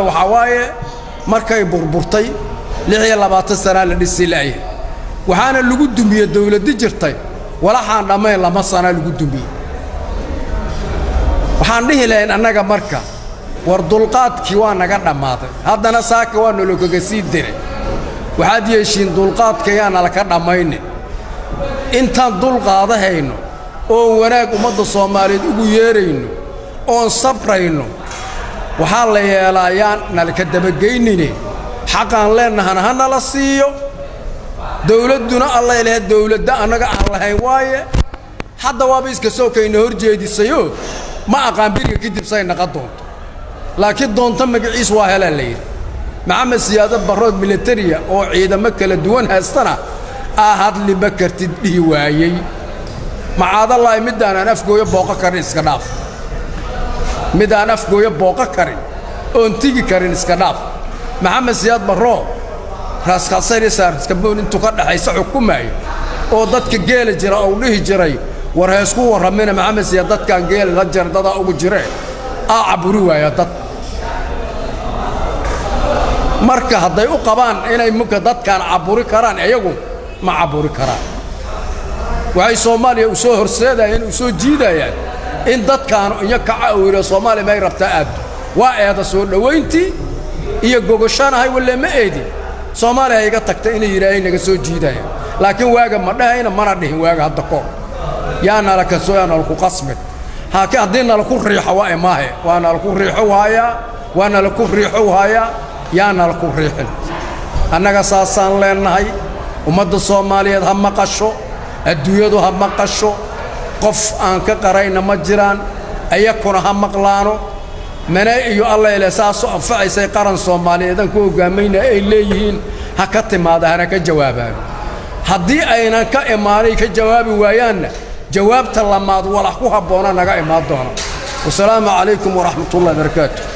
وحواي مركي بربرتي لحية لبعض سنة للسلاية وحنا اللي قدم بيه الدولة دي جرتي ولا حان رمي لما صنع اللي قدم بيه وحان ليه لأن أنا مركا وردلقات كيوان قدنا ماضي هذا أنا ساك وانو لو كجسيد دري وحد يشين دلقات كيان على كنا ماينه أنت دلقات هينو أو وناك ومد الصومالي ويرينو أو صبرينو وحال يلايان نالكدب جينيني حقا لنا هنا للسيو دولتنا الله إله الدولة ده أنا الله هواية حتى وابيس كسوك ينهر جيد السيو ما أقام بيرك كده بسين نقدون لكن دون تم جعيس واهلا الليل مع مسيادة برود ميليتريا أو عيدا مكة للدون هالسنة أحد اللي بكر تديه وايي مع هذا الله يمد أنا نفقو يبوقا كرين اسكناف مد أنا نفقو يبوقا كرين أنتيجي كرين اسكناف مع مسياد برود راس خاصير صار تكبون انتو قد حيس حكومه او ددك جيل جرا او ليه جري ورهسكو ورمينا مع مسيادات كان جيل لجر ددا او جري عبروا يا دد marka haday u qabaan inay muka dadkan caburi karaan iyagu ma caburi karaan waxay Soomaaliya u soo horseedayeen u soo jiidayeen in dadkan iyo ka caawiro Soomaaliya may rabtaa aad waa eeda soo dhaweyntii iyo gogoshaanahay wala ma eedi Soomaaliya iga tagtay inay yiraahdeen naga soo jiidaya laakiin waaga ma dhahayna mana dhihin waaga hadda ko yaana la ka soo yaana ku qasmid haaka hadina la ku riixo waa imaahe waana la ku riixo waana la ku riixo yaana la ku riixin annaga saasaan leenahay ummadda Soomaaliyeed ha maqasho adduunyadu ha maqasho qof aan ka qarayna ma jiraan ayakuna ha maqlaano mana iyo Allah ila saaso anfacaysay qaran Soomaaliyeed ku hogaamayna ay leeyihiin ha ka timaada hana ka jawaabaan hadii ayna ka imaanay ka jawaabi waayaan jawaabta lamaad wala ku haboona naga imaan doona wassalaamu alaykum wa rahmatullahi wa barakatuh